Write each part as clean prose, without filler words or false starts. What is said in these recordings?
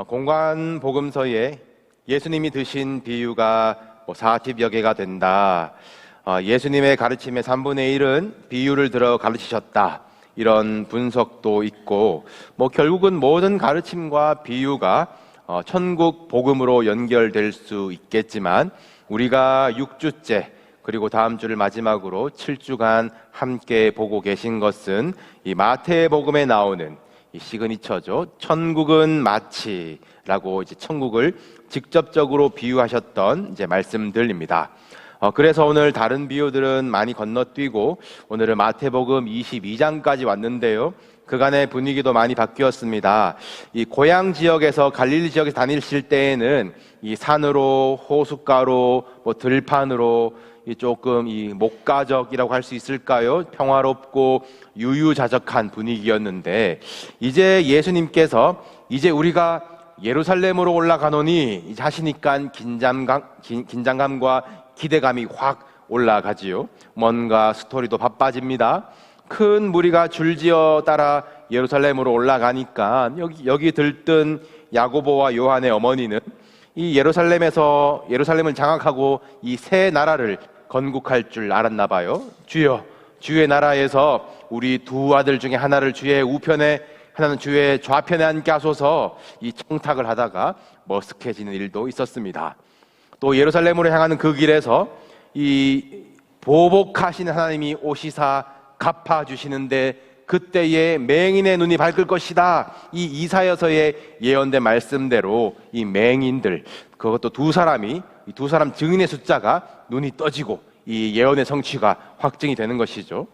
공관 복음서에 예수님이 드신 비유가 40여 개가 된다. 예수님의 가르침의 3분의 1은 비유를 들어 가르치셨다. 이런 분석도 있고, 결국은 모든 가르침과 비유가 천국 복음으로 연결될 수 있겠지만, 우리가 6주째 그리고 다음 주를 마지막으로 7주간 함께 보고 계신 것은 이 마태복음에 나오는 이 시그니처죠. 천국은 마치라고 이제 천국을 직접적으로 비유하셨던 이제 말씀들입니다. 그래서 오늘 다른 비유들은 많이 건너뛰고 오늘은 마태복음 22장까지 왔는데요. 그간의 분위기도 많이 바뀌었습니다. 이 고향 지역에서 갈릴리 지역에서 다니실 때에는 이 산으로 호숫가로 들판으로 조금 이 목가적이라고 할 수 있을까요? 평화롭고 유유자적한 분위기였는데, 이제 예수님께서 이제 우리가 예루살렘으로 올라가노니 하시니까 긴장감과 기대감이 확 올라가지요. 뭔가 스토리도 바빠집니다. 큰 무리가 줄지어 따라 예루살렘으로 올라가니까 여기 들뜬 야고보와 요한의 어머니는 이 예루살렘을 장악하고 이 새 나라를 건국할 줄 알았나 봐요. 주여, 주의 나라에서 우리 두 아들 중에 하나를 주의 우편에 하나는 주의 좌편에 앉게 하소서, 이 청탁을 하다가 머쓱해지는 일도 있었습니다. 또 예루살렘으로 향하는 그 길에서 이 보복하시는 하나님이 오시사 갚아주시는데 그때에 맹인의 눈이 밝을 것이다. 이 이사야서에 예언된 말씀대로 이 맹인들, 그것도 두 사람 증인의 숫자가 눈이 떠지고 이 예언의 성취가 확증이 되는 것이죠.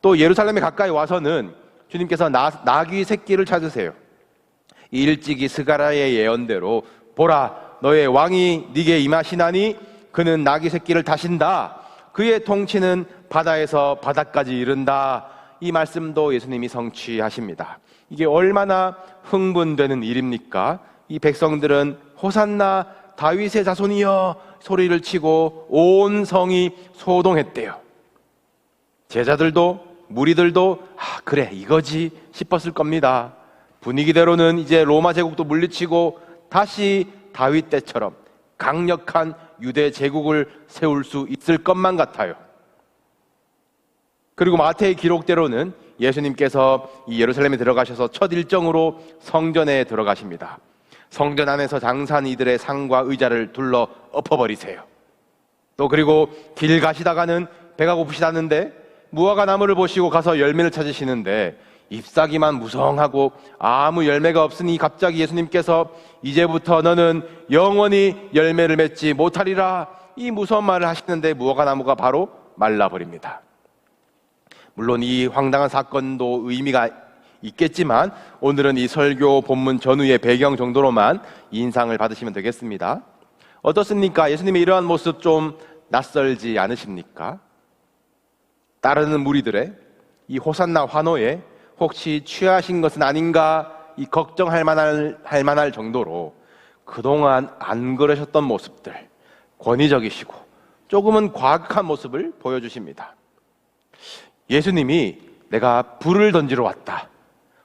또 예루살렘에 가까이 와서는 주님께서 나귀 새끼를 찾으세요. 일찍이 스가랴의 예언대로 보라, 너의 왕이 네게 임하시나니 그는 나귀 새끼를 타신다. 그의 통치는 바다에서 바다까지 이른다. 이 말씀도 예수님이 성취하십니다. 이게 얼마나 흥분되는 일입니까? 이 백성들은 호산나 다윗의 자손이여 소리를 치고 온 성이 소동했대요. 제자들도 무리들도 그래 이거지 싶었을 겁니다. 분위기대로는 이제 로마 제국도 물리치고 다시 다윗 때처럼 강력한 유대 제국을 세울 수 있을 것만 같아요. 그리고 마태의 기록대로는 예수님께서 이 예루살렘에 들어가셔서 첫 일정으로 성전에 들어가십니다. 성전 안에서 장사한 이들의 상과 의자를 둘러 엎어버리세요. 또 그리고 길 가시다가는 배가 고프시다는데 무화과 나무를 보시고 가서 열매를 찾으시는데 잎사귀만 무성하고 아무 열매가 없으니 갑자기 예수님께서 이제부터 너는 영원히 열매를 맺지 못하리라, 이 무서운 말을 하시는데 무화과 나무가 바로 말라버립니다. 물론 이 황당한 사건도 의미가 있겠지만 오늘은 이 설교 본문 전후의 배경 정도로만 인상을 받으시면 되겠습니다. 어떻습니까? 예수님의 이러한 모습 좀 낯설지 않으십니까? 따르는 무리들의 이 호산나 환호에 혹시 취하신 것은 아닌가 이 걱정할 만할 정도로 그동안 안 그러셨던 모습들, 권위적이시고 조금은 과격한 모습을 보여주십니다. 예수님이 내가 불을 던지러 왔다,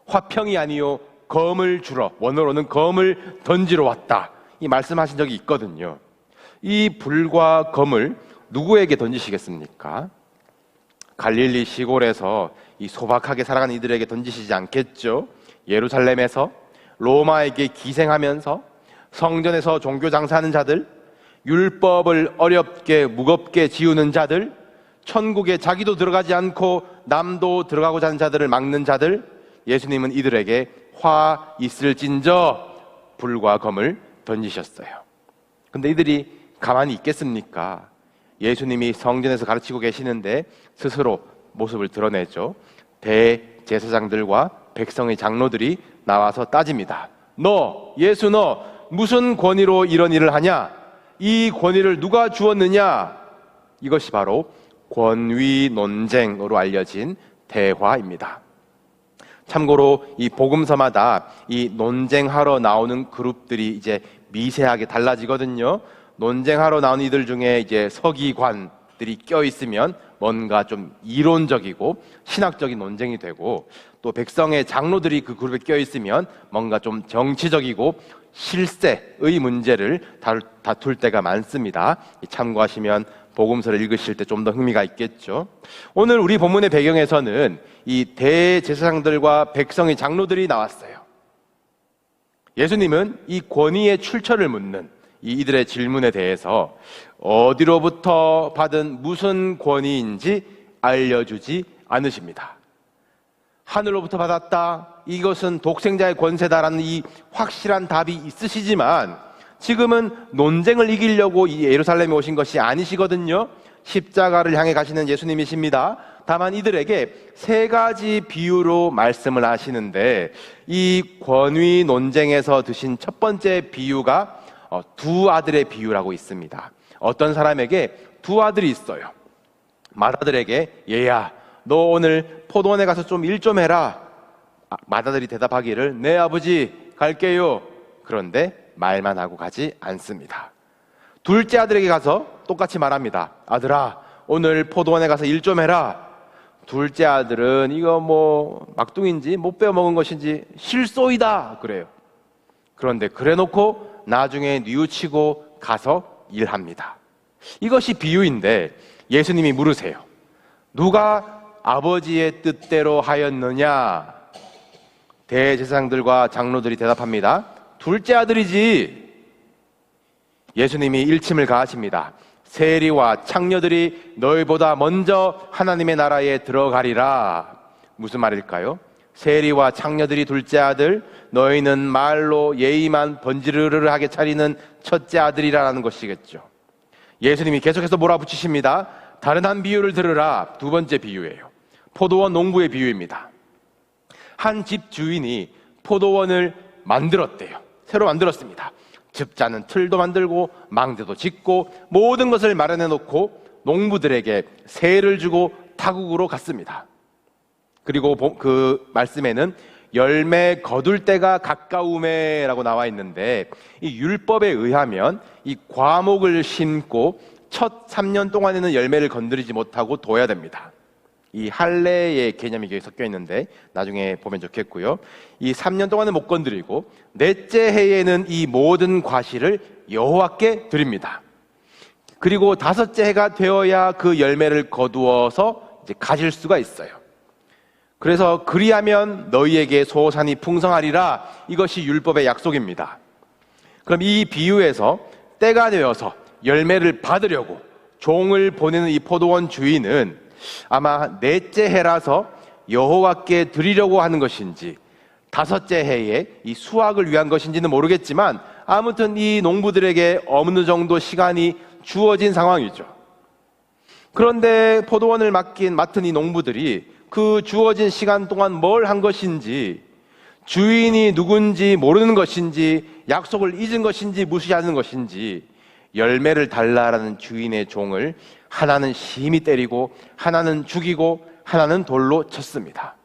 화평이 아니요 검을 주러, 원어로는 검을 던지러 왔다, 이 말씀하신 적이 있거든요. 이 불과 검을 누구에게 던지시겠습니까? 갈릴리 시골에서 이 소박하게 살아가는 이들에게 던지시지 않겠죠. 예루살렘에서 로마에게 기생하면서 성전에서 종교 장사하는 자들, 율법을 어렵게 무겁게 지우는 자들, 천국에 자기도 들어가지 않고 남도 들어가고자 하는 자들을 막는 자들, 예수님은 이들에게 화 있을진저 불과 검을 던지셨어요. 근데 이들이 가만히 있겠습니까? 예수님이 성전에서 가르치고 계시는데 스스로 모습을 드러내죠. 대제사장들과 백성의 장로들이 나와서 따집니다. 예수 너 무슨 권위로 이런 일을 하냐? 이 권위를 누가 주었느냐? 이것이 바로 권위 논쟁으로 알려진 대화입니다. 참고로 이 복음서마다 이 논쟁하러 나오는 그룹들이 이제 미세하게 달라지거든요. 논쟁하러 나온 이들 중에 이제 서기관들이 껴있으면 뭔가 좀 이론적이고 신학적인 논쟁이 되고, 또 백성의 장로들이 그 그룹에 껴있으면 뭔가 좀 정치적이고 실세의 문제를 다툴 때가 많습니다. 참고하시면 복음서를 읽으실 때 좀 더 흥미가 있겠죠. 오늘 우리 본문의 배경에서는 이 대제사장들과 백성의 장로들이 나왔어요. 예수님은 이 권위의 출처를 묻는 이들의 질문에 대해서 어디로부터 받은 무슨 권위인지 알려주지 않으십니다. 하늘로부터 받았다, 이것은 독생자의 권세다라는 이 확실한 답이 있으시지만 지금은 논쟁을 이기려고 이 예루살렘에 오신 것이 아니시거든요. 십자가를 향해 가시는 예수님이십니다. 다만 이들에게 세 가지 비유로 말씀을 하시는데, 이 권위 논쟁에서 드신 첫 번째 비유가 두 아들의 비유라고 있습니다. 어떤 사람에게 두 아들이 있어요. 맏아들에게 얘야, 너 오늘 포도원에 가서 좀 일 좀 해라. 맏아들이 대답하기를 네 아버지 갈게요. 그런데 말만 하고 가지 않습니다. 둘째 아들에게 가서 똑같이 말합니다. 아들아, 오늘 포도원에 가서 일 좀 해라. 둘째 아들은 이거 뭐 막둥인지 못 빼먹은 것인지 실소이다 그래요. 그런데 그래놓고 나중에 뉘우치고 가서 일합니다. 이것이 비유인데 예수님이 물으세요. 누가 아버지의 뜻대로 하였느냐? 대제사장들과 장로들이 대답합니다. 둘째 아들이지. 예수님이 일침을 가하십니다. 세리와 창녀들이 너희보다 먼저 하나님의 나라에 들어가리라. 무슨 말일까요? 세리와 창녀들이 둘째 아들, 너희는 말로 예의만 번지르르하게 차리는 첫째 아들이라는 것이겠죠. 예수님이 계속해서 몰아붙이십니다. 다른 한 비유를 들으라. 두 번째 비유예요. 포도원 농부의 비유입니다. 한 집 주인이 포도원을 만들었대요. 새로 만들었습니다. 즙자는 틀도 만들고 망대도 짓고 모든 것을 마련해 놓고 농부들에게 세를 주고 타국으로 갔습니다. 그리고 그 말씀에는 열매 거둘 때가 가까우매라고 나와 있는데, 이 율법에 의하면 이 과목을 심고 첫 3년 동안에는 열매를 건드리지 못하고 둬야 됩니다. 이 할례의 개념이 여기 섞여 있는데 나중에 보면 좋겠고요. 이 3년 동안은 못 건드리고 넷째 해에는 이 모든 과실을 여호와께 드립니다. 그리고 다섯째 해가 되어야 그 열매를 거두어서 이제 가질 수가 있어요. 그래서 그리하면 너희에게 소산이 풍성하리라. 이것이 율법의 약속입니다. 그럼 이 비유에서 때가 되어서 열매를 받으려고 종을 보내는 이 포도원 주인은 아마 넷째 해라서 여호와께 드리려고 하는 것인지 다섯째 해에 이 수확을 위한 것인지는 모르겠지만 아무튼 이 농부들에게 어느 정도 시간이 주어진 상황이죠. 그런데 포도원을 맡은 이 농부들이 그 주어진 시간 동안 뭘 한 것인지, 주인이 누군지 모르는 것인지, 약속을 잊은 것인지 무시하는 것인지, 열매를 달라라는 주인의 종을 하나는 심히 때리고 하나는 죽이고 하나는 돌로 쳤습니다.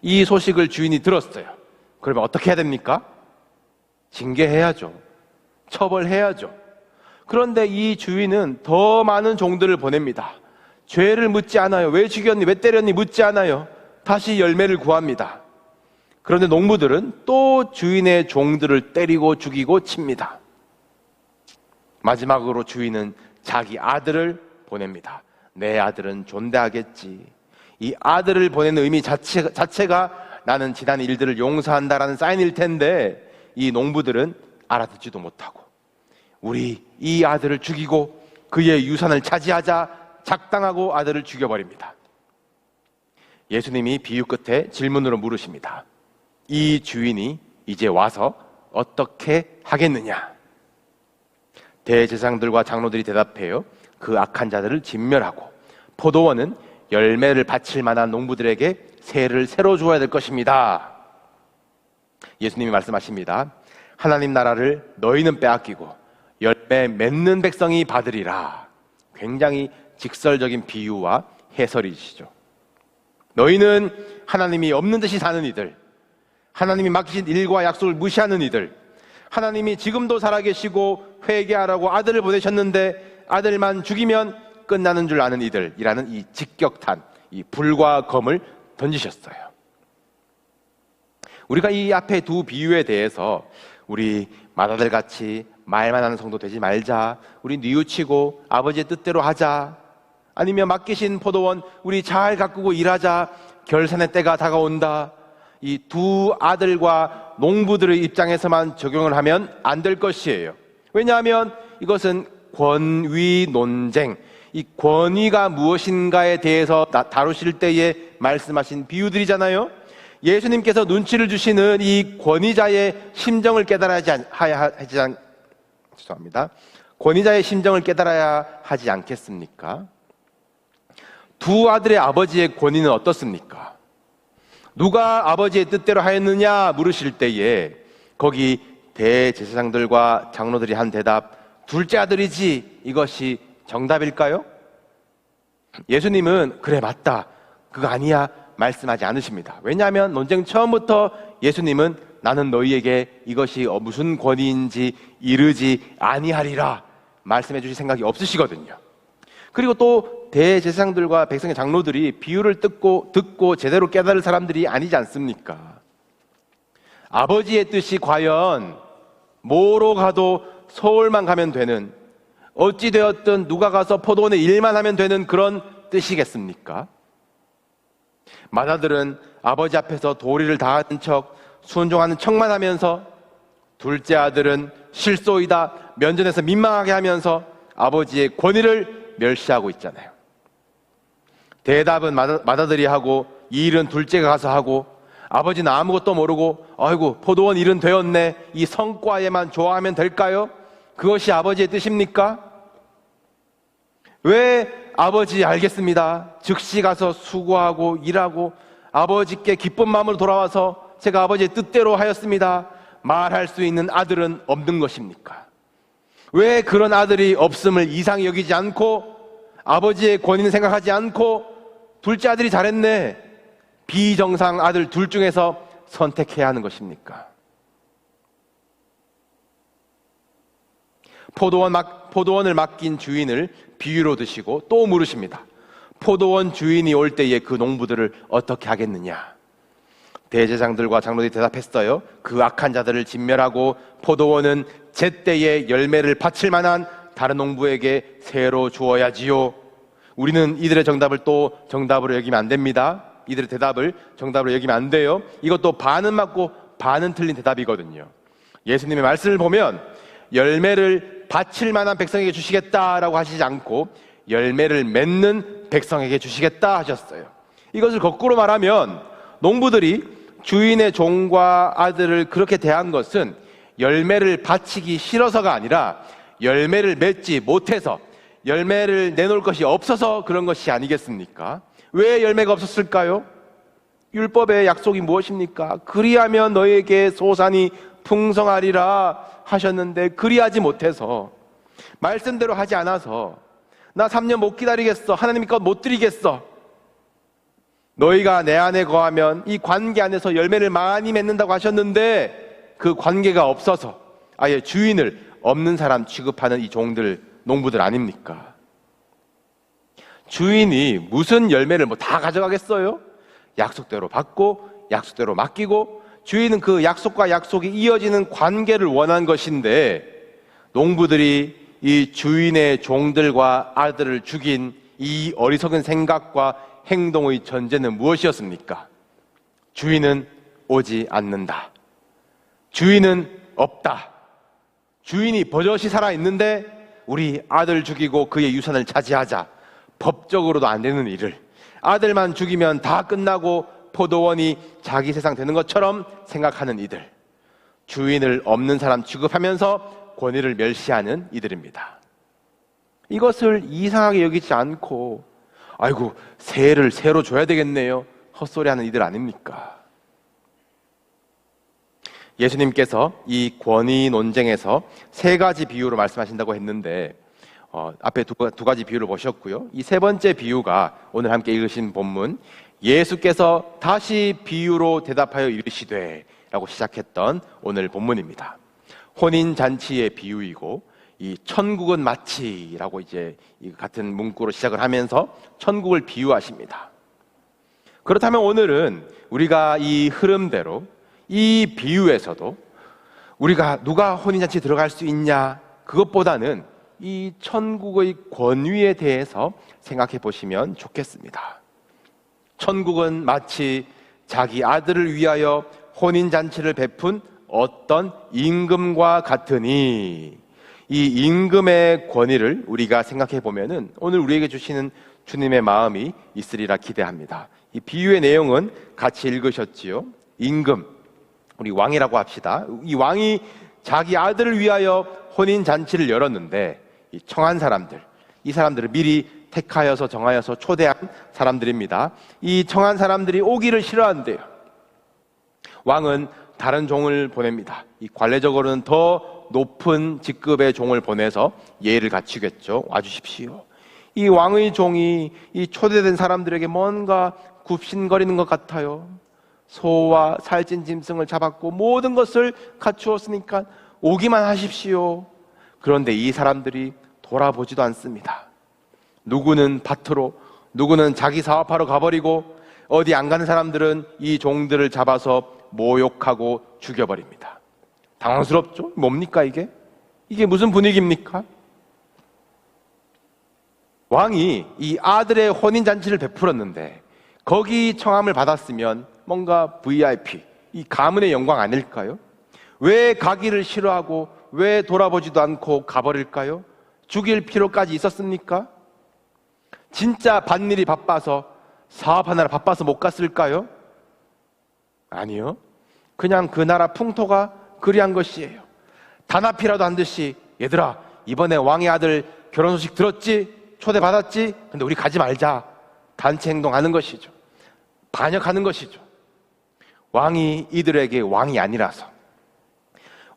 이 소식을 주인이 들었어요. 그러면 어떻게 해야 됩니까? 징계해야죠. 처벌해야죠. 그런데 이 주인은 더 많은 종들을 보냅니다. 죄를 묻지 않아요. 왜 죽였니? 왜 때렸니? 묻지 않아요. 다시 열매를 구합니다. 그런데 농부들은 또 주인의 종들을 때리고 죽이고 칩니다. 마지막으로 주인은 자기 아들을 보냅니다. 내 아들은 존대하겠지. 이 아들을 보내는 의미 자체가 나는 지난 일들을 용서한다라는 사인일 텐데, 이 농부들은 알아듣지도 못하고 우리 이 아들을 죽이고 그의 유산을 차지하자 작당하고 아들을 죽여버립니다. 예수님이 비유 끝에 질문으로 물으십니다. 이 주인이 이제 와서 어떻게 하겠느냐? 대제사장들과 장로들이 대답해요. 그 악한 자들을 진멸하고 포도원은 열매를 바칠 만한 농부들에게 세를 새로 주어야 될 것입니다. 예수님이 말씀하십니다. 하나님 나라를 너희는 빼앗기고 열매 맺는 백성이 받으리라. 굉장히 직설적인 비유와 해설이시죠. 너희는 하나님이 없는 듯이 사는 이들, 하나님이 맡기신 일과 약속을 무시하는 이들, 하나님이 지금도 살아계시고 회개하라고 아들을 보내셨는데 아들만 죽이면 끝나는 줄 아는 이들이라는 이 직격탄, 이 불과 검을 던지셨어요. 우리가 이 앞에 두 비유에 대해서 우리 마다들 같이 말만 하는 성도 되지 말자, 우리 뉘우치고 아버지의 뜻대로 하자, 아니면 맡기신 포도원 우리 잘 가꾸고 일하자, 결산의 때가 다가온다, 이 두 아들과 농부들의 입장에서만 적용을 하면 안 될 것이에요. 왜냐하면 이것은 권위 논쟁, 이 권위가 무엇인가에 대해서 다루실 때에 말씀하신 비유들이잖아요. 예수님께서 눈치를 주시는 이 권위자의 심정을 권위자의 심정을 깨달아야 하지 않겠습니까? 두 아들의 아버지의 권위는 어떻습니까? 누가 아버지의 뜻대로 하였느냐 물으실 때에 거기 대제사장들과 장로들이 한 대답, 둘째 아들이지, 이것이 정답일까요? 예수님은 그래 맞다, 그거 아니야 말씀하지 않으십니다. 왜냐하면 논쟁 처음부터 예수님은 나는 너희에게 이것이 무슨 권위인지 이르지 아니하리라 말씀해 주실 생각이 없으시거든요. 그리고 또 대제사장들과 백성의 장로들이 비유를 듣고 제대로 깨달을 사람들이 아니지 않습니까? 아버지의 뜻이 과연 뭐로 가도 서울만 가면 되는, 어찌되었든 누가 가서 포도원에 일만 하면 되는 그런 뜻이겠습니까? 마다들은 아버지 앞에서 도리를 다하는 척 순종하는 척만 하면서, 둘째 아들은 실소이다 면전에서 민망하게 하면서 아버지의 권위를 멸시하고 있잖아요. 대답은 마다들이 하고 이 일은 둘째가 가서 하고, 아버지는 아무것도 모르고 아이고 포도원 일은 되었네, 이 성과에만 좋아하면 될까요? 그것이 아버지의 뜻입니까? 왜 아버지 알겠습니다, 즉시 가서 수고하고 일하고 아버지께 기쁜 마음으로 돌아와서 제가 아버지의 뜻대로 하였습니다 말할 수 있는 아들은 없는 것입니까? 왜 그런 아들이 없음을 이상히 여기지 않고 아버지의 권위는 생각하지 않고 둘째 아들이 잘했네, 비정상 아들 둘 중에서 선택해야 하는 것입니까? 포도원을 맡긴 주인을 비유로 드시고 또 물으십니다. 포도원 주인이 올 때에 그 농부들을 어떻게 하겠느냐? 대제사장들과 장로들이 대답했어요. 그 악한 자들을 진멸하고 포도원은 제때에 열매를 바칠 만한 다른 농부에게 새로 주어야지요. 우리는 이들의 정답을 또 정답으로 여기면 안 됩니다. 이들의 대답을 정답으로 여기면 안 돼요. 이것도 반은 맞고 반은 틀린 대답이거든요. 예수님의 말씀을 보면 열매를 바칠 만한 백성에게 주시겠다라고 하시지 않고 열매를 맺는 백성에게 주시겠다 하셨어요. 이것을 거꾸로 말하면 농부들이 주인의 종과 아들을 그렇게 대한 것은 열매를 바치기 싫어서가 아니라 열매를 맺지 못해서, 열매를 내놓을 것이 없어서 그런 것이 아니겠습니까? 왜 열매가 없었을까요? 율법의 약속이 무엇입니까? 그리하면 너에게 소산이 풍성하리라 하셨는데 그리하지 못해서, 말씀대로 하지 않아서, 나 3년 못 기다리겠어, 하나님 것 못 드리겠어, 너희가 내 안에 거하면 이 관계 안에서 열매를 많이 맺는다고 하셨는데 그 관계가 없어서 아예 주인을 없는 사람 취급하는 이 종들, 농부들 아닙니까? 주인이 무슨 열매를 다 가져가겠어요? 약속대로 받고 약속대로 맡기고, 주인은 그 약속과 약속이 이어지는 관계를 원한 것인데, 농부들이 이 주인의 종들과 아들을 죽인 이 어리석은 생각과 행동의 전제는 무엇이었습니까? 주인은 오지 않는다, 주인은 없다, 주인이 버젓이 살아있는데 우리 아들 죽이고 그의 유산을 차지하자, 법적으로도 안 되는 일을 아들만 죽이면 다 끝나고 포도원이 자기 세상 되는 것처럼 생각하는 이들, 주인을 없는 사람 취급하면서 권위를 멸시하는 이들입니다. 이것을 이상하게 여기지 않고 아이고 새를 새로 줘야 되겠네요 헛소리하는 이들 아닙니까? 예수님께서 이 권위 논쟁에서 세 가지 비유로 말씀하신다고 했는데 앞에 두 가지 비유를 보셨고요. 이 세 번째 비유가 오늘 함께 읽으신 본문, 예수께서 다시 비유로 대답하여 이르시되 라고 시작했던 오늘 본문입니다. 혼인잔치의 비유이고 이 천국은 마치라고 이제 이 같은 문구로 시작을 하면서 천국을 비유하십니다. 그렇다면 오늘은 우리가 이 흐름대로 이 비유에서도 우리가 누가 혼인잔치 들어갈 수 있냐, 그것보다는 이 천국의 권위에 대해서 생각해 보시면 좋겠습니다. 천국은 마치 자기 아들을 위하여 혼인잔치를 베푼 어떤 임금과 같으니, 이 임금의 권위를 우리가 생각해 보면은 오늘 우리에게 주시는 주님의 마음이 있으리라 기대합니다. 이 비유의 내용은 같이 읽으셨지요. 임금, 우리 왕이라고 합시다. 이 왕이 자기 아들을 위하여 혼인잔치를 열었는데, 이 청한 사람들, 이 사람들을 미리 택하여서 정하여서 초대한 사람들입니다. 이 청한 사람들이 오기를 싫어한대요. 왕은 다른 종을 보냅니다. 이 관례적으로는 더 높은 직급의 종을 보내서 예의를 갖추겠죠. 와주십시오. 이 왕의 종이 이 초대된 사람들에게 뭔가 굽신거리는 것 같아요. 소와 살찐 짐승을 잡았고 모든 것을 갖추었으니까 오기만 하십시오. 그런데 이 사람들이 돌아보지도 않습니다. 누구는 밭으로, 누구는 자기 사업하러 가버리고, 어디 안 가는 사람들은 이 종들을 잡아서 모욕하고 죽여버립니다. 당황스럽죠? 뭡니까 이게? 이게 무슨 분위기입니까? 왕이 이 아들의 혼인잔치를 베풀었는데 거기 청함을 받았으면 뭔가 VIP, 이 가문의 영광 아닐까요? 왜 가기를 싫어하고 왜 돌아보지도 않고 가버릴까요? 죽일 필요까지 있었습니까? 진짜 밭일이 바빠서, 사업하느라 바빠서 못 갔을까요? 아니요. 그냥 그 나라 풍토가 그리한 것이에요. 단합이라도 한 듯이, 얘들아 이번에 왕의 아들 결혼 소식 들었지? 초대받았지? 근데 우리 가지 말자. 단체 행동하는 것이죠. 반역하는 것이죠. 왕이 이들에게 왕이 아니라서,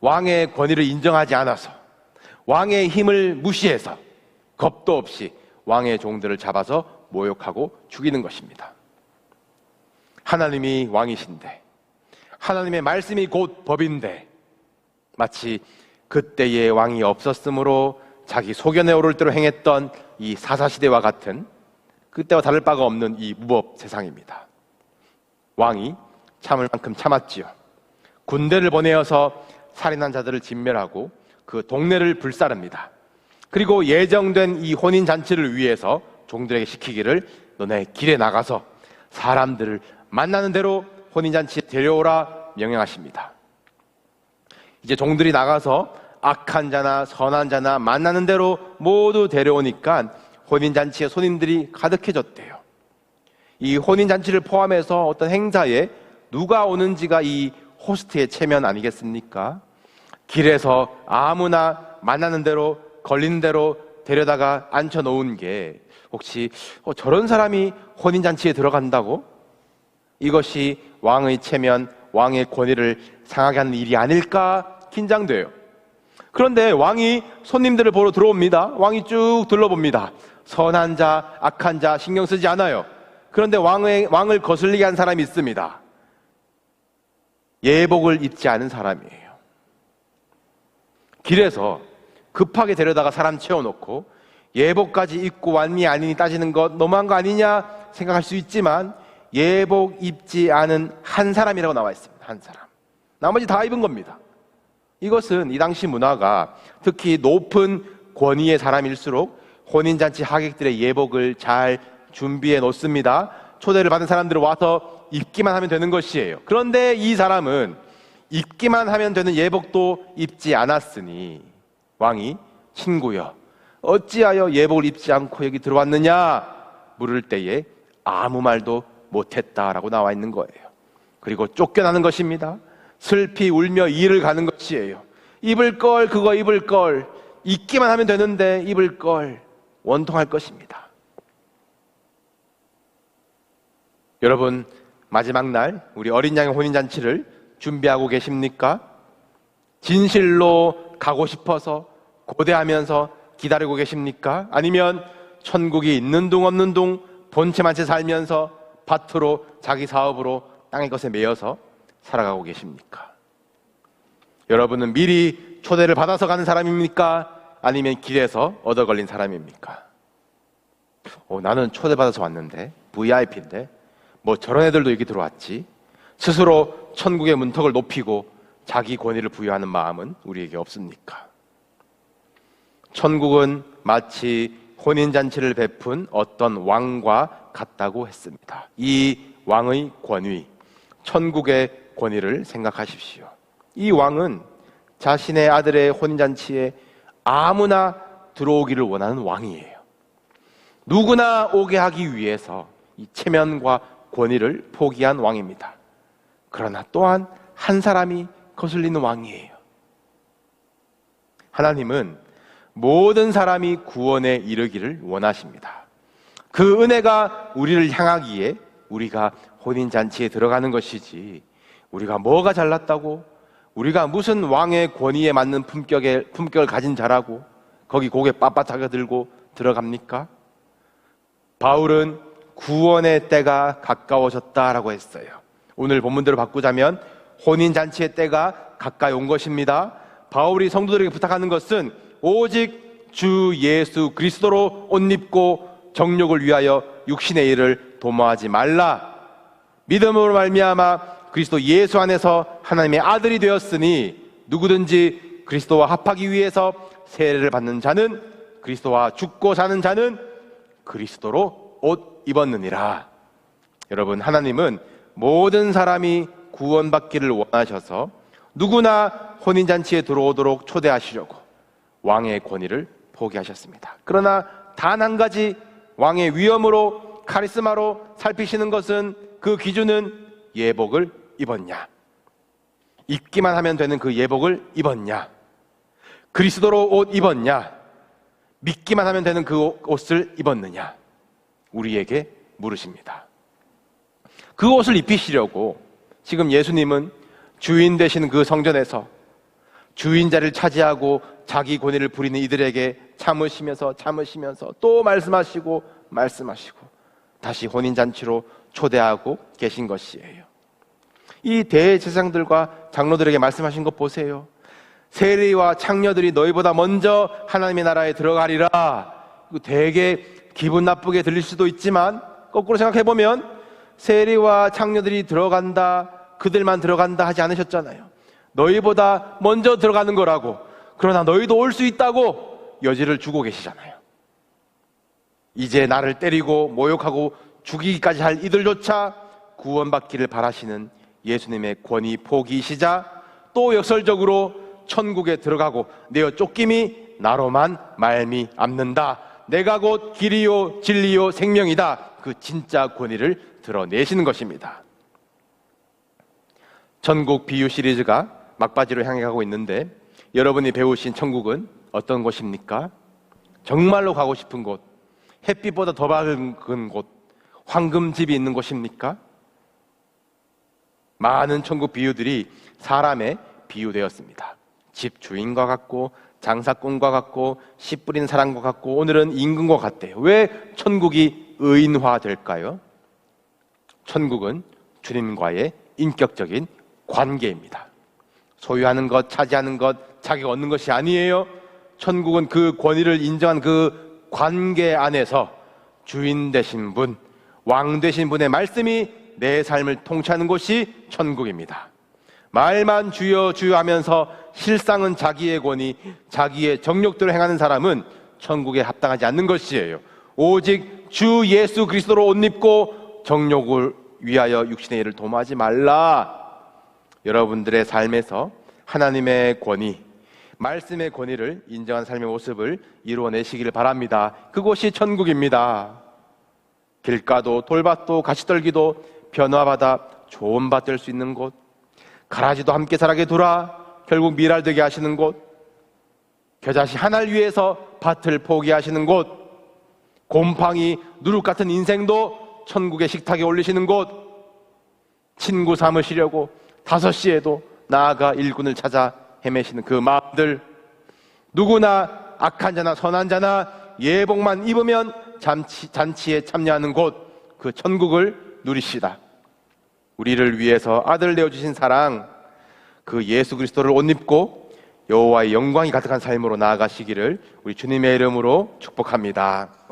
왕의 권위를 인정하지 않아서, 왕의 힘을 무시해서 겁도 없이 왕의 종들을 잡아서 모욕하고 죽이는 것입니다. 하나님이 왕이신데, 하나님의 말씀이 곧 법인데, 마치 그때의 왕이 없었으므로 자기 소견에 오를 대로 행했던 이 사사시대와 같은, 그때와 다를 바가 없는 이 무법 세상입니다. 왕이 참을 만큼 참았지요. 군대를 보내어서 살인한 자들을 진멸하고 그 동네를 불사릅니다. 그리고 예정된 이 혼인잔치를 위해서 종들에게 시키기를, 너네 길에 나가서 사람들을 만나는 대로 혼인잔치에 데려오라 명령하십니다. 이제 종들이 나가서 악한 자나 선한 자나 만나는 대로 모두 데려오니까 혼인잔치에 손님들이 가득해졌대요. 이 혼인잔치를 포함해서 어떤 행사에 누가 오는지가 이 호스트의 체면 아니겠습니까? 길에서 아무나 만나는 대로, 걸리는 대로 데려다가 앉혀놓은 게 혹시 저런 사람이 혼인잔치에 들어간다고? 이것이 왕의 체면, 왕의 권위를 상하게 하는 일이 아닐까 긴장돼요. 그런데 왕이 손님들을 보러 들어옵니다. 왕이 쭉 둘러봅니다. 선한 자, 악한 자 신경 쓰지 않아요. 그런데 왕을 거슬리게 한 사람이 있습니다. 예복을 입지 않은 사람이에요. 길에서 급하게 데려다가 사람 채워놓고 예복까지 입고 왔니 아니니 따지는 것 너무한 거 아니냐 생각할 수 있지만, 예복 입지 않은 한 사람이라고 나와 있습니다. 한 사람. 나머지 다 입은 겁니다. 이것은 이 당시 문화가 특히 높은 권위의 사람일수록 혼인잔치 하객들의 예복을 잘 준비해 놓습니다. 초대를 받은 사람들은 와서 입기만 하면 되는 것이에요. 그런데 이 사람은 입기만 하면 되는 예복도 입지 않았으니 왕이, 친구여 어찌하여 예복을 입지 않고 여기 들어왔느냐 물을 때에 아무 말도 못했다라고 나와 있는 거예요. 그리고 쫓겨나는 것입니다. 슬피 울며 이를 가는 것이에요. 입을 걸, 그거 입을 걸, 입기만 하면 되는데 입을 걸, 원통할 것입니다. 여러분, 마지막 날 우리 어린 양의 혼인잔치를 준비하고 계십니까? 진실로 가고 싶어서 고대하면서 기다리고 계십니까? 아니면 천국이 있는 둥 없는 둥 본체만 채 살면서 밭으로 자기 사업으로 땅의 것에 매여서 살아가고 계십니까? 여러분은 미리 초대를 받아서 가는 사람입니까? 아니면 길에서 얻어 걸린 사람입니까? 나는 초대받아서 왔는데, VIP인데 뭐 저런 애들도 여기 들어왔지. 스스로 천국의 문턱을 높이고 자기 권위를 부여하는 마음은 우리에게 없습니까? 천국은 마치 혼인잔치를 베푼 어떤 왕과 같다고 했습니다. 이 왕의 권위, 천국의 권위를 생각하십시오. 이 왕은 자신의 아들의 혼인잔치에 아무나 들어오기를 원하는 왕이에요. 누구나 오게 하기 위해서 이 체면과 권위를 포기한 왕입니다. 그러나 또한 한 사람이 거슬리는 왕이에요. 하나님은 모든 사람이 구원에 이르기를 원하십니다. 그 은혜가 우리를 향하기에 우리가 혼인잔치에 들어가는 것이지, 우리가 뭐가 잘났다고, 우리가 무슨 왕의 권위에 맞는 품격을 가진 자라고 거기 고개 빳빳하게 들고 들어갑니까? 바울은 구원의 때가 가까워졌다라고 했어요. 오늘 본문대로 바꾸자면 혼인잔치의 때가 가까이 온 것입니다. 바울이 성도들에게 부탁하는 것은 오직 주 예수 그리스도로 옷 입고 정욕을 위하여 육신의 일을 도모하지 말라. 믿음으로 말미암아 그리스도 예수 안에서 하나님의 아들이 되었으니 누구든지 그리스도와 합하기 위해서 세례를 받는 자는 그리스도와 죽고 사는 자는 그리스도로 옷 입었느니라. 여러분, 하나님은 모든 사람이 구원받기를 원하셔서 누구나 혼인잔치에 들어오도록 초대하시려고 왕의 권위를 포기하셨습니다. 그러나 단 한 가지, 왕의 위엄으로 카리스마로 살피시는 것은, 그 기준은 예복을 입었냐, 입기만 하면 되는 그 예복을 입었냐, 그리스도로 옷 입었냐, 믿기만 하면 되는 그 옷을 입었느냐, 우리에게 물으십니다. 그 옷을 입히시려고 지금 예수님은 주인 되시는 그 성전에서 주인 자리를 차지하고 자기 권위를 부리는 이들에게 참으시면서 또 말씀하시고 다시 혼인잔치로 초대하고 계신 것이에요. 이 대제사장들과 장로들에게 말씀하신 것 보세요. 세리와 창녀들이 너희보다 먼저 하나님의 나라에 들어가리라. 되게 기분 나쁘게 들릴 수도 있지만 거꾸로 생각해보면 세리와 창녀들이 들어간다, 그들만 들어간다 하지 않으셨잖아요. 너희보다 먼저 들어가는 거라고, 그러나 너희도 올 수 있다고 여지를 주고 계시잖아요. 이제 나를 때리고 모욕하고 죽이기까지 할 이들조차 구원받기를 바라시는 예수님의 권위 포기이시자, 또 역설적으로 천국에 들어가고 내어 쫓김이 나로만 말미암는다, 내가 곧 길이요 진리요 생명이다, 그 진짜 권위를 드러내시는 것입니다. 천국 비유 시리즈가 막바지로 향해 가고 있는데, 여러분이 배우신 천국은 어떤 곳입니까? 정말로 가고 싶은 곳, 햇빛보다 더 밝은 곳, 황금집이 있는 곳입니까? 많은 천국 비유들이 사람에 비유되었습니다. 집 주인과 같고 장사꾼과 같고 씨 뿌린 사람과 같고, 오늘은 임금과 같대요. 왜 천국이 의인화될까요? 천국은 주님과의 인격적인 관계입니다. 소유하는 것, 차지하는 것, 자기가 얻는 것이 아니에요. 천국은 그 권위를 인정한 그 관계 안에서 주인 되신 분, 왕 되신 분의 말씀이 내 삶을 통치하는 곳이 천국입니다. 말만 주여 주여 하면서 실상은 자기의 권위, 자기의 정욕대로 행하는 사람은 천국에 합당하지 않는 것이에요. 오직 주 예수 그리스도로 옷 입고 정욕을 위하여 육신의 일을 도모하지 말라. 여러분들의 삶에서 하나님의 권위, 말씀의 권위를 인정한 삶의 모습을 이루어내시기를 바랍니다. 그곳이 천국입니다. 길가도 돌밭도 가시떨기도 변화받아 좋은 밭 될 수 있는 곳, 가라지도 함께 자라게 두라 결국 밀알되게 하시는 곳, 겨자씨 하나를 위해서 밭을 포기하시는 곳, 곰팡이 누룩 같은 인생도 천국의 식탁에 올리시는 곳, 친구 삼으시려고 5시에도 나아가 일꾼을 찾아 헤매시는 그 마음들, 누구나 악한 자나 선한 자나 예복만 입으면 잔치에 참여하는 곳, 그 천국을 누리시다. 우리를 위해서 아들 내어주신 사랑, 그 예수 그리스도를 옷 입고 여호와의 영광이 가득한 삶으로 나아가시기를 우리 주님의 이름으로 축복합니다.